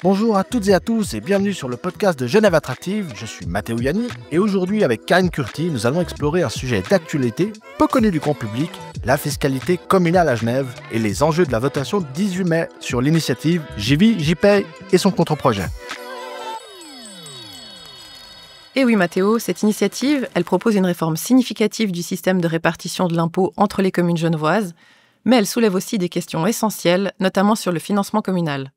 Bonjour à toutes et à tous et bienvenue sur le podcast de Genève Attractive. Je suis Matteo Yanni et aujourd'hui avec Karine Curti, nous allons explorer un sujet d'actualité peu connu du grand public, la fiscalité communale à Genève et les enjeux de la votation 18 mai sur l'initiative J'y vis, j'y paye et son contre-projet. Et oui Matteo, cette initiative, elle propose une réforme significative du système de répartition de l'impôt entre les communes genevoises, mais elle soulève aussi des questions essentielles, notamment sur le financement communal.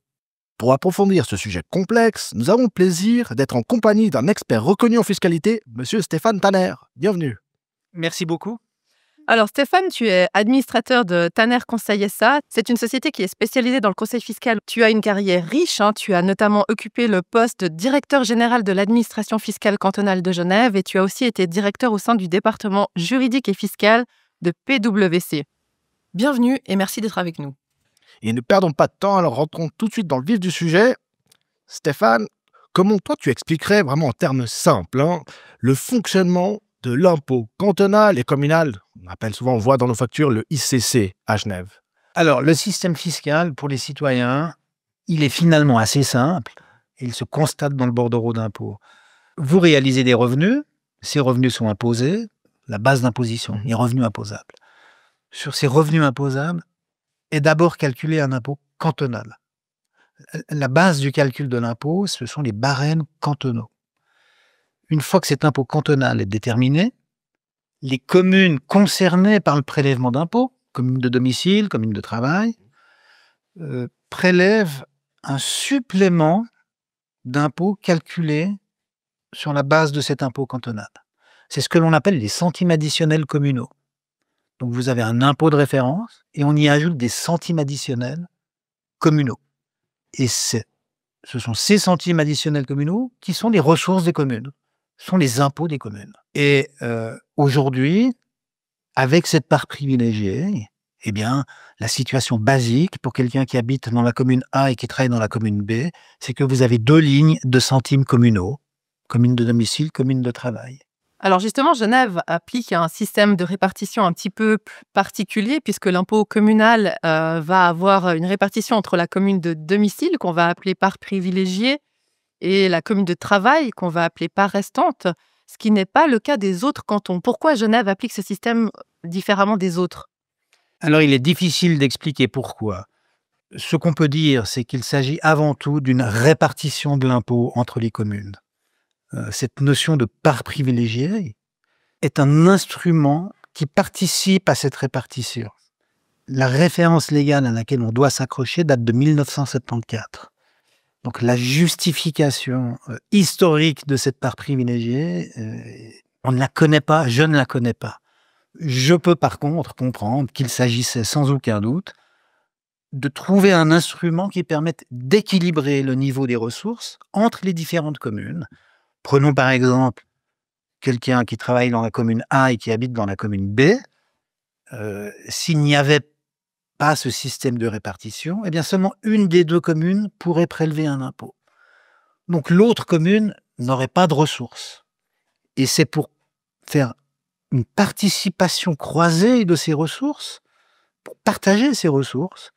Pour approfondir ce sujet complexe, nous avons le plaisir d'être en compagnie d'un expert reconnu en fiscalité, Monsieur Stéphane Tanner. Bienvenue. Merci beaucoup. Alors Stéphane, tu es administrateur de Tanner Conseil SA. C'est une société qui est spécialisée dans le conseil fiscal. Tu as une carrière riche, tu as notamment occupé le poste de directeur général de l'administration fiscale cantonale de Genève et tu as aussi été directeur au sein du département juridique et fiscal de PwC. Bienvenue et merci d'être avec nous. Et ne perdons pas de temps, alors rentrons tout de suite dans le vif du sujet. Stéphane, comment toi tu expliquerais vraiment en termes simples le fonctionnement de l'impôt cantonal et communal, on voit dans nos factures le ICC à Genève? Alors, le système fiscal pour les citoyens, il est finalement assez simple. Il se constate dans le bordereau d'impôt. Vous réalisez des revenus, ces revenus sont imposés, la base d'imposition, les revenus imposables. Sur ces revenus imposables est d'abord calculé un impôt cantonal. La base du calcul de l'impôt, ce sont les barèmes cantonaux. Une fois que cet impôt cantonal est déterminé, les communes concernées par le prélèvement d'impôt, communes de domicile, communes de travail, prélèvent un supplément d'impôt calculé sur la base de cet impôt cantonal. C'est ce que l'on appelle les centimes additionnels communaux. Donc vous avez un impôt de référence et on y ajoute des centimes additionnels communaux. Et ce sont ces centimes additionnels communaux qui sont les ressources des communes, sont les impôts des communes. Et aujourd'hui, avec cette part privilégiée, eh bien, la situation basique pour quelqu'un qui habite dans la commune A et qui travaille dans la commune B, c'est que vous avez 2 lignes de centimes communaux, commune de domicile, commune de travail. Alors justement, Genève applique un système de répartition un petit peu particulier puisque l'impôt communal va avoir une répartition entre la commune de domicile qu'on va appeler part privilégiée et la commune de travail qu'on va appeler part restante, ce qui n'est pas le cas des autres cantons. Pourquoi Genève applique ce système différemment des autres? Alors il est difficile d'expliquer pourquoi. Ce qu'on peut dire, c'est qu'il s'agit avant tout d'une répartition de l'impôt entre les communes. Cette notion de part privilégiée est un instrument qui participe à cette répartition. La référence légale à laquelle on doit s'accrocher date de 1974. Donc la justification historique de cette part privilégiée, on ne la connaît pas, je ne la connais pas. Je peux par contre comprendre qu'il s'agissait sans aucun doute de trouver un instrument qui permette d'équilibrer le niveau des ressources entre les différentes communes. Prenons par exemple quelqu'un qui travaille dans la commune A et qui habite dans la commune B. S'il n'y avait pas ce système de répartition, eh bien seulement une des 2 communes pourrait prélever un impôt. Donc l'autre commune n'aurait pas de ressources. Et c'est pour faire une participation croisée de ces ressources, pour partager ces ressources,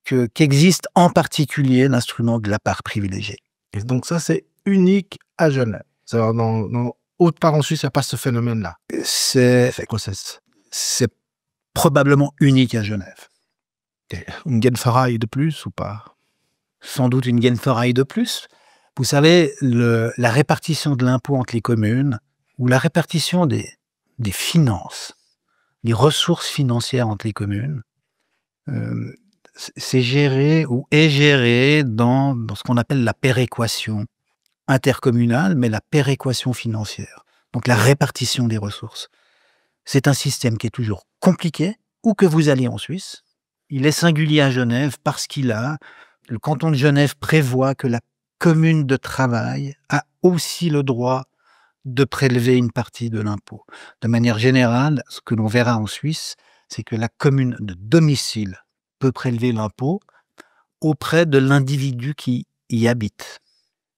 qu'existe en particulier l'instrument de la part privilégiée. Et donc ça, c'est unique à Genève. Dans autre part en Suisse, il n'y a pas ce phénomène-là. C'est probablement unique à Genève. Une Genferei de plus ou pas? Sans doute une Genferei de plus. Vous savez, la répartition de l'impôt entre les communes, ou la répartition des finances, les ressources financières entre les communes, c'est géré ou est géré dans ce qu'on appelle la péréquation intercommunale, mais la péréquation financière. Donc la répartition des ressources. C'est un système qui est toujours compliqué, où que vous alliez en Suisse. Il est singulier à Genève parce le canton de Genève prévoit que la commune de travail a aussi le droit de prélever une partie de l'impôt. De manière générale, ce que l'on verra en Suisse, c'est que la commune de domicile peut prélever l'impôt auprès de l'individu qui y habite.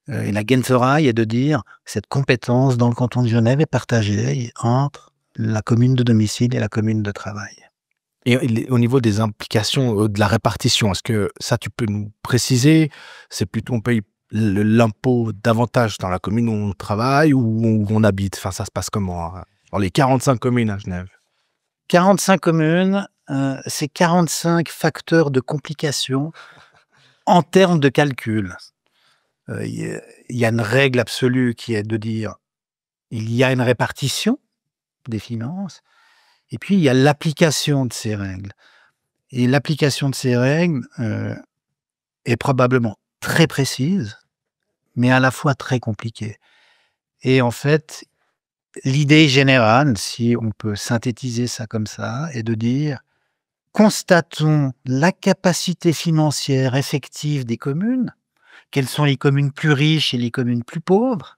Et la Genferei est de dire que cette compétence dans le canton de Genève est partagée entre la commune de domicile et la commune de travail. Et au niveau des implications de la répartition, est-ce que ça, tu peux nous préciser? C'est plutôt on paye l'impôt davantage dans la commune où on travaille ou où on habite? Enfin, ça se passe comment dans les 45 communes à Genève? 45 communes, c'est 45 facteurs de complication en termes de calcul. Il y a une règle absolue qui est de dire il y a une répartition des finances, et puis il y a l'application de ces règles. Et l'application de ces règles est probablement très précise, mais à la fois très compliquée. Et en fait, l'idée générale, si on peut synthétiser ça comme ça, est de dire constatons la capacité financière effective des communes, quelles sont les communes plus riches et les communes plus pauvres,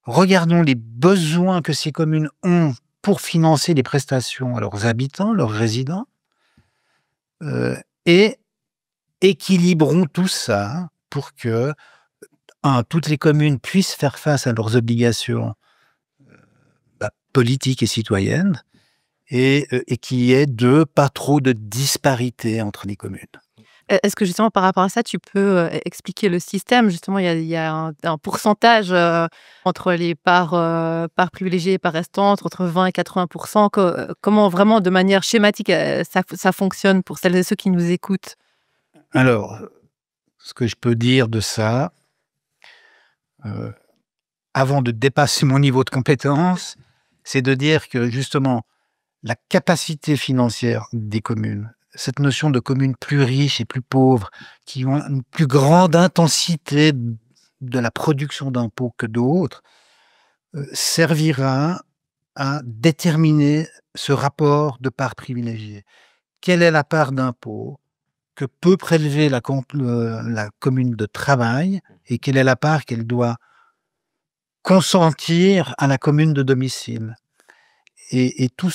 regardons les besoins que ces communes ont pour financer les prestations à leurs habitants, leurs résidents, et équilibrons tout ça pour que toutes les communes puissent faire face à leurs obligations politiques et citoyennes, et qu'il y ait pas trop de disparité entre les communes. Est-ce que justement par rapport à ça, tu peux expliquer le système? Justement, il y a un pourcentage entre les parts privilégiées et parts restantes, entre 20 et 80%. Comment vraiment, de manière schématique, ça fonctionne pour celles et ceux qui nous écoutent? Alors, ce que je peux dire de ça, avant de dépasser mon niveau de compétence, c'est de dire que justement, la capacité financière des communes, cette notion de communes plus riches et plus pauvres, qui ont une plus grande intensité de la production d'impôts que d'autres, servira à déterminer ce rapport de part privilégiée. Quelle est la part d'impôt que peut prélever la commune de travail et quelle est la part qu'elle doit consentir à la commune de domicile? Et tout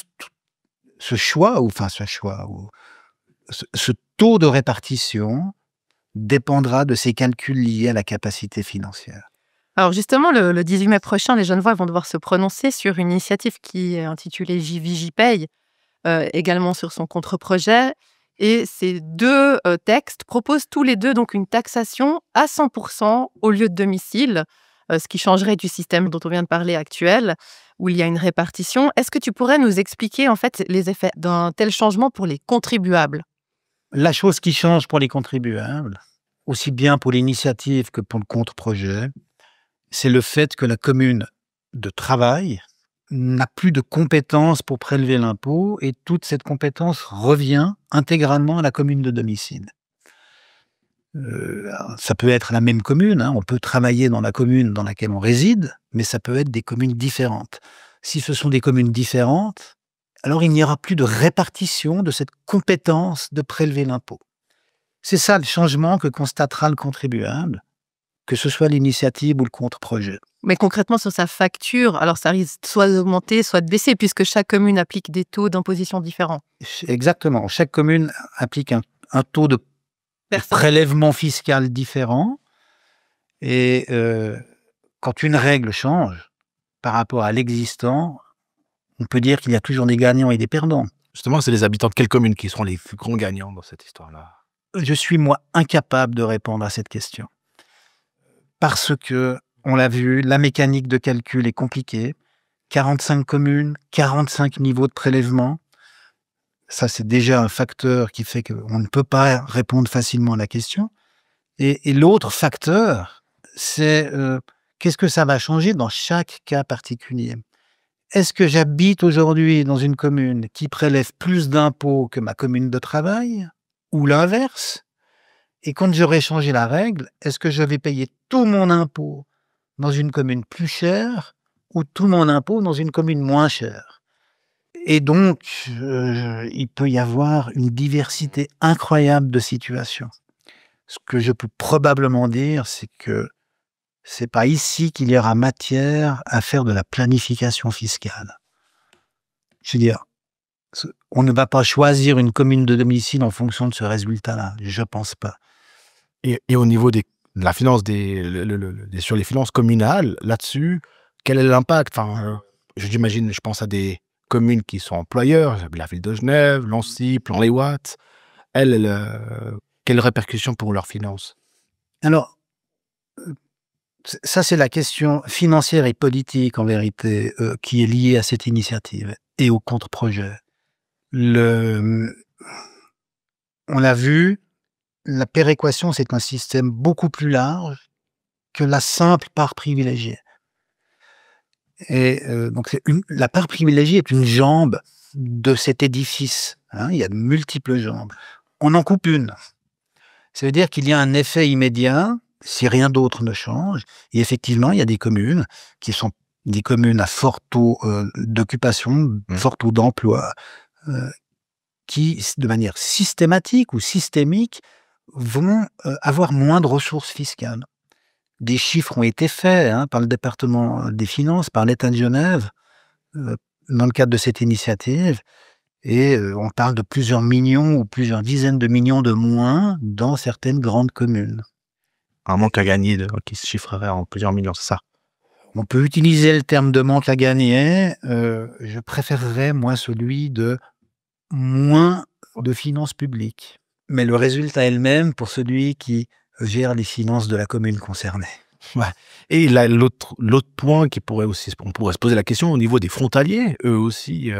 ce choix, ce taux de répartition dépendra de ces calculs liés à la capacité financière. Alors justement, le 18 mai prochain, les Genevois vont devoir se prononcer sur une initiative qui est intitulée JVJ-Paye, également sur son contre-projet. Et ces deux textes proposent tous les deux donc une taxation à 100% au lieu de domicile, ce qui changerait du système dont on vient de parler actuel, où il y a une répartition. Est-ce que tu pourrais nous expliquer en fait les effets d'un tel changement pour les contribuables? La chose qui change pour les contribuables, aussi bien pour l'initiative que pour le contre-projet, c'est le fait que la commune de travail n'a plus de compétences pour prélever l'impôt et toute cette compétence revient intégralement à la commune de domicile. Ça peut être la même commune, on peut travailler dans la commune dans laquelle on réside, mais ça peut être des communes différentes. Si ce sont des communes différentes, alors il n'y aura plus de répartition de cette compétence de prélever l'impôt. C'est ça le changement que constatera le contribuable, que ce soit l'initiative ou le contre-projet. Mais concrètement, sur sa facture, alors ça risque soit d'augmenter, soit de baisser, puisque chaque commune applique des taux d'imposition différents. Exactement. Chaque commune applique un taux de prélèvement fiscal différent. Et quand une règle change par rapport à l'existant, on peut dire qu'il y a toujours des gagnants et des perdants. Justement, c'est les habitants de quelle commune qui seront les plus grands gagnants dans cette histoire-là? Je suis, moi, incapable de répondre à cette question. Parce que, on l'a vu, la mécanique de calcul est compliquée. 45 communes, 45 niveaux de prélèvement. Ça, c'est déjà un facteur qui fait qu'on ne peut pas répondre facilement à la question. Et l'autre facteur, c'est qu'est-ce que ça va changer dans chaque cas particulier? Est-ce que j'habite aujourd'hui dans une commune qui prélève plus d'impôts que ma commune de travail? Ou l'inverse? Et quand j'aurai changé la règle, est-ce que je vais payer tout mon impôt dans une commune plus chère ou tout mon impôt dans une commune moins chère? Et donc, il peut y avoir une diversité incroyable de situations. Ce que je peux probablement dire, c'est que c'est pas ici qu'il y aura matière à faire de la planification fiscale. Je veux dire, on ne va pas choisir une commune de domicile en fonction de ce résultat-là. Je pense pas. Et au niveau de la finance, sur les finances communales, là-dessus, quel est l'impact? Enfin, j'imagine, je pense à des communes qui sont employeurs, la ville de Genève, Lancy, Plan-les-Ouates, quelles répercussions pour leurs finances? Alors, ça, c'est la question financière et politique, en vérité, qui est liée à cette initiative et au contre-projet. On l'a vu, la péréquation, c'est un système beaucoup plus large que la simple part privilégiée. Et donc, la part privilégiée est une jambe de cet édifice. Hein, il y a de multiples jambes. On en coupe une. Ça veut dire qu'il y a un effet immédiat si rien d'autre ne change. Et effectivement, il y a des communes qui sont des communes à fort taux d'occupation, fort taux d'emploi, qui, de manière systématique ou systémique, vont avoir moins de ressources fiscales. Des chiffres ont été faits par le département des finances, par l'État de Genève, dans le cadre de cette initiative. Et on parle de plusieurs millions ou plusieurs dizaines de millions de moins dans certaines grandes communes. Un manque à gagner qui se chiffrerait en plusieurs millions, c'est ça? On peut utiliser le terme de manque à gagner. Je préférerais, moi, celui de moins de finances publiques. Mais le résultat est le même pour celui qui gère les finances de la commune concernée. Ouais. Et l'autre point on pourrait se poser la question au niveau des frontaliers, eux aussi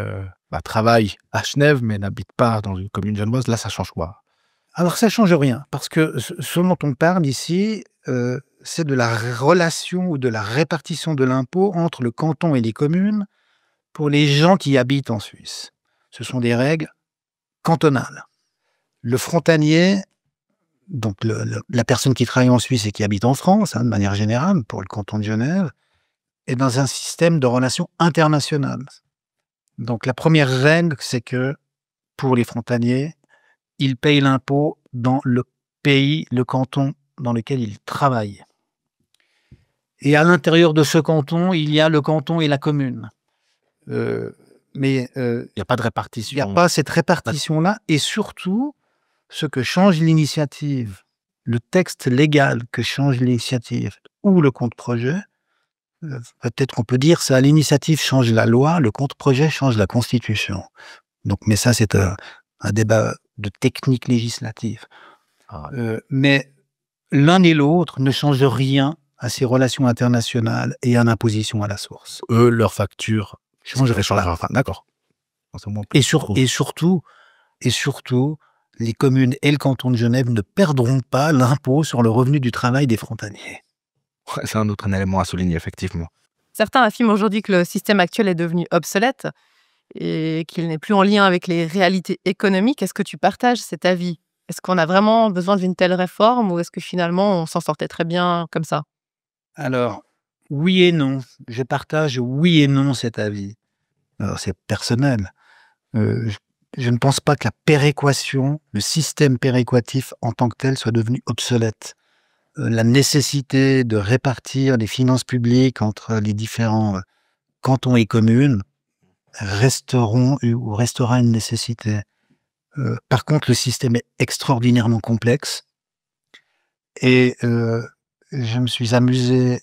travaillent à Genève mais n'habitent pas dans une commune genevoise. Là, ça change quoi? Alors, ça change rien, parce que ce dont on parle ici, c'est de la relation ou de la répartition de l'impôt entre le canton et les communes pour les gens qui habitent en Suisse. Ce sont des règles cantonales. Le frontalier, donc la personne qui travaille en Suisse et qui habite en France, de manière générale, pour le canton de Genève, est dans un système de relations internationales. Donc la première règle, c'est que pour les frontaliers, ils payent l'impôt dans le pays, le canton dans lequel ils travaillent. Et à l'intérieur de ce canton, il y a le canton et la commune. Mais il n'y a pas de répartition. Il n'y a pas cette répartition-là. Et surtout, ce que change l'initiative, le texte légal que change l'initiative ou le compte-projet, peut-être qu'on peut dire ça, l'initiative change la loi, le compte-projet change la Constitution. Donc, mais ça, c'est un débat de technique législative. Mais l'un et l'autre ne changent rien à ces relations internationales et à l'imposition à la source. Eux, leur facture changerait. Enfin, d'accord. Et surtout, les communes et le canton de Genève ne perdront pas l'impôt sur le revenu du travail des frontaliers. Ouais, c'est un autre élément à souligner, effectivement. Certains affirment aujourd'hui que le système actuel est devenu obsolète et qu'il n'est plus en lien avec les réalités économiques. Est-ce que tu partages cet avis? Est-ce qu'on a vraiment besoin d'une telle réforme ou est-ce que finalement on s'en sortait très bien comme ça? Alors, oui et non. Je partage oui et non cet avis. Alors, c'est personnel. Je ne pense pas que la péréquation, le système péréquatif en tant que tel soit devenu obsolète. La nécessité de répartir les finances publiques entre les différents cantons et communes restera une nécessité. Par contre, le système est extraordinairement complexe et je me suis amusé,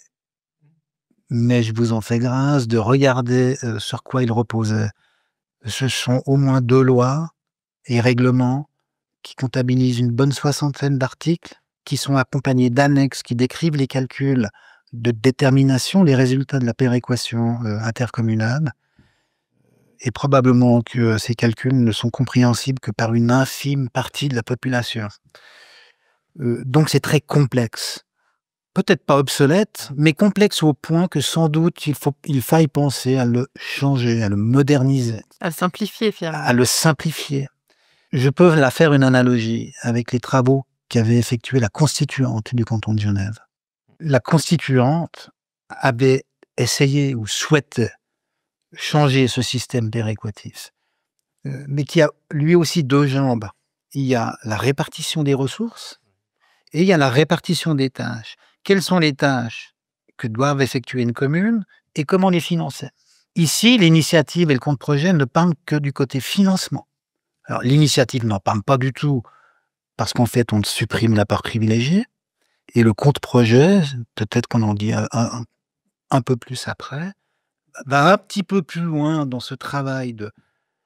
mais je vous en fais grâce, de regarder sur quoi il reposait. Ce sont au moins 2 lois et règlements qui comptabilisent une bonne 60aine d'articles qui sont accompagnés d'annexes qui décrivent les calculs de détermination, les résultats de la péréquation intercommunale. Et probablement que ces calculs ne sont compréhensibles que par une infime partie de la population. Donc c'est très complexe. Peut-être pas obsolète, mais complexe au point que sans doute il faille penser à le changer, à le moderniser. À le simplifier finalement. À le simplifier. Je peux la faire une analogie avec les travaux qu'avait effectué la constituante du canton de Genève. La constituante avait essayé ou souhaitait changer ce système péréquatif, mais qui a lui aussi 2 jambes. Il y a la répartition des ressources et il y a la répartition des tâches. Quelles sont les tâches que doivent effectuer une commune et comment les financer? Ici, l'initiative et le compte-projet ne parlent que du côté financement. Alors, l'initiative n'en parle pas du tout parce qu'en fait, on supprime la part privilégiée et le compte-projet, peut-être qu'on en dit un peu plus après, va un petit peu plus loin dans ce travail de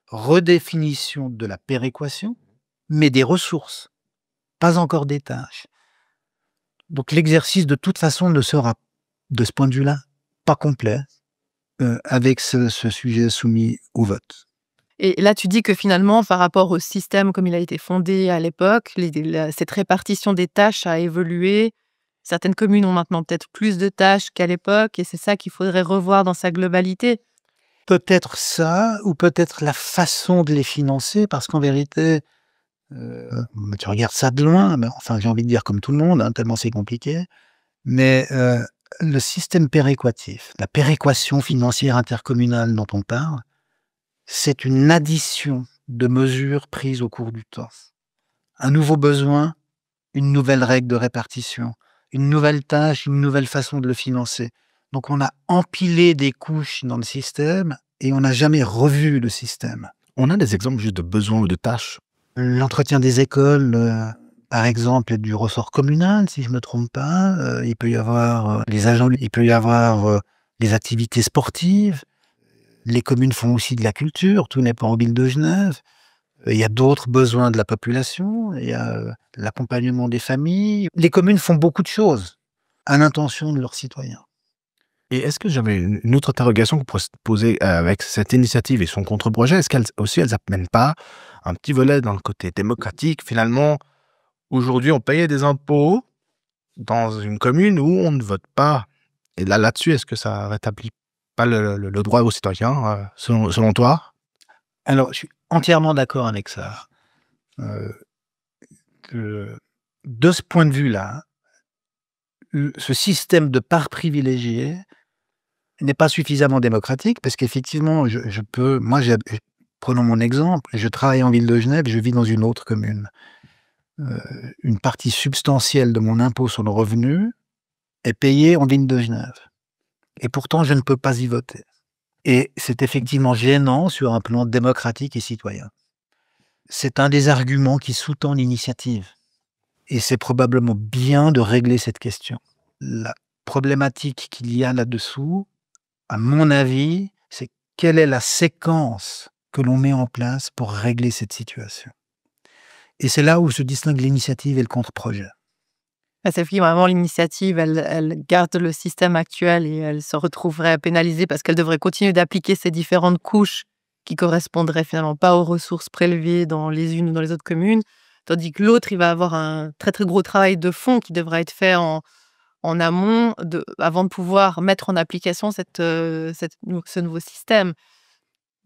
redéfinition de la péréquation, mais des ressources, pas encore des tâches. Donc l'exercice de toute façon ne sera, de ce point de vue-là, pas complet avec ce sujet soumis au vote. Et là, tu dis que finalement, par rapport au système comme il a été fondé à l'époque, cette répartition des tâches a évolué. Certaines communes ont maintenant peut-être plus de tâches qu'à l'époque et c'est ça qu'il faudrait revoir dans sa globalité. Peut-être ça, ou peut-être la façon de les financer, parce qu'en vérité, tu regardes ça de loin, mais enfin j'ai envie de dire comme tout le monde, hein, tellement c'est compliqué, mais le système péréquatif, la péréquation financière intercommunale dont on parle, c'est une addition de mesures prises au cours du temps. Un nouveau besoin, une nouvelle règle de répartition, une nouvelle tâche, une nouvelle façon de le financer. Donc on a empilé des couches dans le système et on n'a jamais revu le système. On a des exemples juste de besoins ou de tâches? L'entretien des écoles, par exemple, est du ressort communal, si je ne me trompe pas. Il peut y avoir les agents, il peut y avoir les activités sportives. Les communes font aussi de la culture, tout n'est pas en ville de Genève. Il y a d'autres besoins de la population, il y a l'accompagnement des familles. Les communes font beaucoup de choses à l'intention de leurs citoyens. Et est-ce que j'avais une autre interrogation qu'on pourrait se poser avec cette initiative et son contre-projet? Est-ce qu'elles aussi, elles n'amènent pas un petit volet dans le côté démocratique? Finalement, aujourd'hui, on payait des impôts dans une commune où on ne vote pas. Et là-dessus, est-ce que ça rétablit pas le droit aux citoyens, selon toi? Alors, je suis entièrement d'accord avec ça. De ce point de vue-là, ce système de parts privilégiées n'est pas suffisamment démocratique parce qu'effectivement, prenons mon exemple, je travaille en ville de Genève, je vis dans une autre commune. Une partie substantielle de mon impôt sur le revenu est payée en ville de Genève. Et pourtant, je ne peux pas y voter. Et c'est effectivement gênant sur un plan démocratique et citoyen. C'est un des arguments qui sous-tend l'initiative. Et c'est probablement bien de régler cette question. La problématique qu'il y a là-dessous, à mon avis, c'est quelle est la séquence que l'on met en place pour régler cette situation. Et c'est là où se distingue l'initiative et le contre-projet. C'est vraiment l'initiative, elle garde le système actuel et elle se retrouverait pénalisée parce qu'elle devrait continuer d'appliquer ces différentes couches qui correspondraient finalement pas aux ressources prélevées dans les unes ou dans les autres communes. Tandis que l'autre, il va avoir un très très gros travail de fond qui devra être fait en amont avant de pouvoir mettre en application ce nouveau système.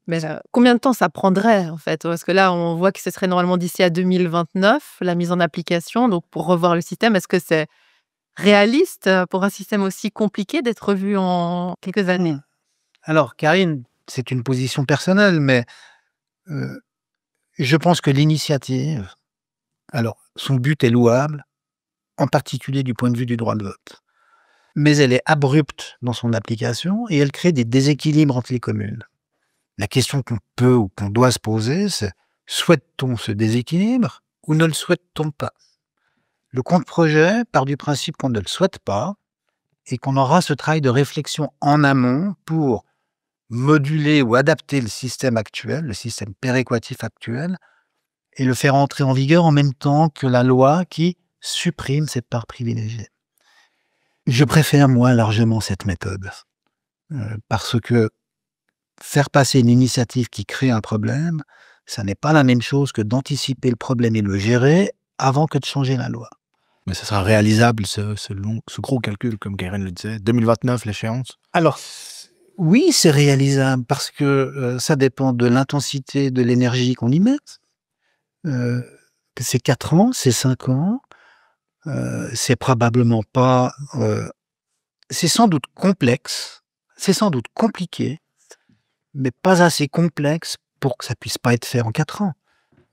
Mais combien de temps ça prendrait en fait? Parce que là, on voit que ce serait normalement d'ici à 2029, la mise en application. Donc pour revoir le système, est-ce que c'est réaliste pour un système aussi compliqué d'être revu en quelques années? Alors, Karine, c'est une position personnelle, mais je pense que l'initiative, alors son but est louable, en particulier du point de vue du droit de vote. Mais elle est abrupte dans son application et elle crée des déséquilibres entre les communes. La question qu'on peut ou qu'on doit se poser, c'est souhaite-t-on ce déséquilibre ou ne le souhaite-t-on pas? Le contre-projet part du principe qu'on ne le souhaite pas et qu'on aura ce travail de réflexion en amont pour moduler ou adapter le système actuel, le système péréquatif actuel, et le faire entrer en vigueur en même temps que la loi qui supprime cette part privilégiée. Je préfère, moi, largement cette méthode. Parce que faire passer une initiative qui crée un problème, ça n'est pas la même chose que d'anticiper le problème et le gérer avant que de changer la loi. Mais ça sera réalisable, ce gros calcul, comme Karine le disait, 2029 l'échéance? Alors, oui, c'est réalisable parce que ça dépend de l'intensité de l'énergie qu'on y met. C'est 4 ans, c'est 5 ans, c'est probablement pas... c'est sans doute complexe, c'est sans doute compliqué, mais pas assez complexe pour que ça puisse pas être fait en 4 ans.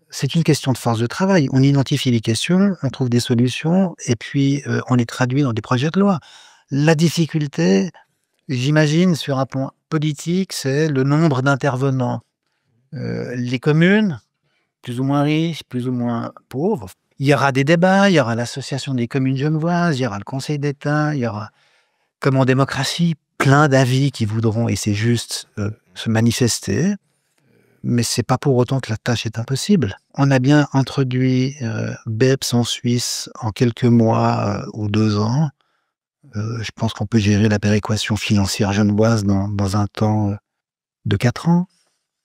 C'est une question de force de travail. On identifie les questions, on trouve des solutions, et puis on les traduit dans des projets de loi. La difficulté, j'imagine, sur un point politique, c'est le nombre d'intervenants. Les communes, plus ou moins riches, plus ou moins pauvres, il y aura des débats, il y aura l'association des communes genevoises, il y aura le Conseil d'État, il y aura, comme en démocratie, plein d'avis qui voudront, et c'est juste, se manifester, mais c'est pas pour autant que la tâche est impossible. On a bien introduit BEPS en Suisse en quelques mois ou 2 ans. Je pense qu'on peut gérer la péréquation financière genevoise dans un temps de 4 ans.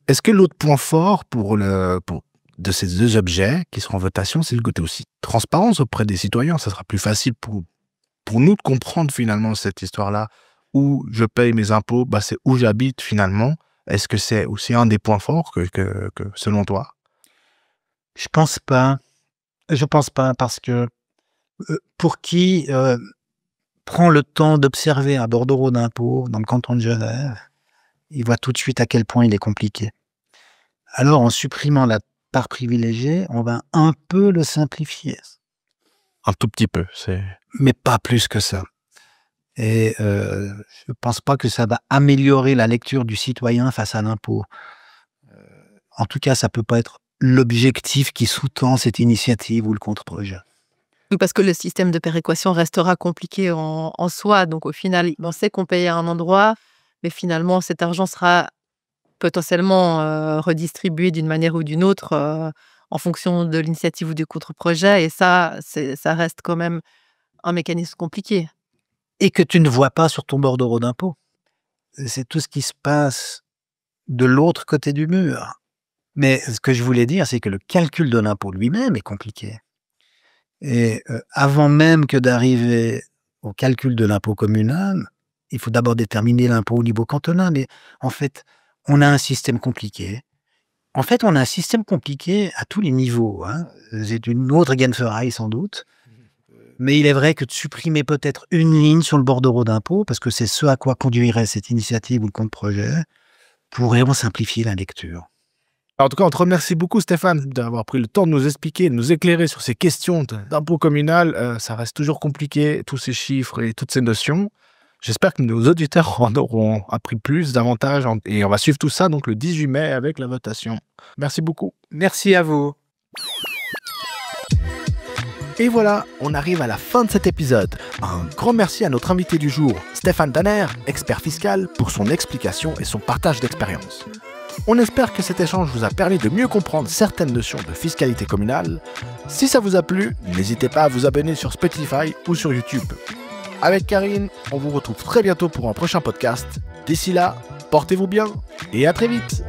Est-ce que l'autre point fort de ces 2 objets qui seront en votation, c'est le côté aussi transparence auprès des citoyens? Ça sera plus facile pour nous de comprendre finalement cette histoire-là. Où je paye mes impôts, c'est où j'habite finalement. Est-ce que c'est aussi un des points forts que selon toi? Je pense pas. Je pense pas parce que pour qui prend le temps d'observer un bordereau d'impôt dans le canton de Genève, il voit tout de suite à quel point il est compliqué. Alors, en supprimant la part privilégiée, on va un peu le simplifier. Un tout petit peu, mais pas plus que ça. Et je pense pas que ça va améliorer la lecture du citoyen face à l'impôt. En tout cas, ça peut pas être l'objectif qui sous-tend cette initiative ou le contre-projet. Oui, parce que le système de péréquation restera compliqué en soi. Donc, au final, on sait qu'on paye à un endroit, mais finalement, cet argent sera potentiellement redistribué d'une manière ou d'une autre en fonction de l'initiative ou du contre-projet. Et ça reste quand même un mécanisme compliqué. Et que tu ne vois pas sur ton bordereau d'impôt. C'est tout ce qui se passe de l'autre côté du mur. Mais ce que je voulais dire, c'est que le calcul de l'impôt lui-même est compliqué. Et avant même que d'arriver au calcul de l'impôt communal, il faut d'abord déterminer l'impôt au niveau cantonal. Mais en fait, on a un système compliqué. En fait, on a un système compliqué à tous les niveaux. C'est une autre Genferaille sans doute. Mais il est vrai que de supprimer peut-être une ligne sur le bordereau d'impôt, parce que c'est ce à quoi conduirait cette initiative ou le contre-projet, pourrait en simplifier la lecture. En tout cas, on te remercie beaucoup, Stéphane, d'avoir pris le temps de nous expliquer, de nous éclairer sur ces questions d'impôt communal. Ça reste toujours compliqué, tous ces chiffres et toutes ces notions. J'espère que nos auditeurs en auront appris plus, davantage, et on va suivre tout ça donc le 18 mai avec la votation. Merci beaucoup. Merci à vous. Et voilà, on arrive à la fin de cet épisode. Un grand merci à notre invité du jour, Stéphane Danner, expert fiscal, pour son explication et son partage d'expérience. On espère que cet échange vous a permis de mieux comprendre certaines notions de fiscalité communale. Si ça vous a plu, n'hésitez pas à vous abonner sur Spotify ou sur YouTube. Avec Karine, on vous retrouve très bientôt pour un prochain podcast. D'ici là, portez-vous bien et à très vite.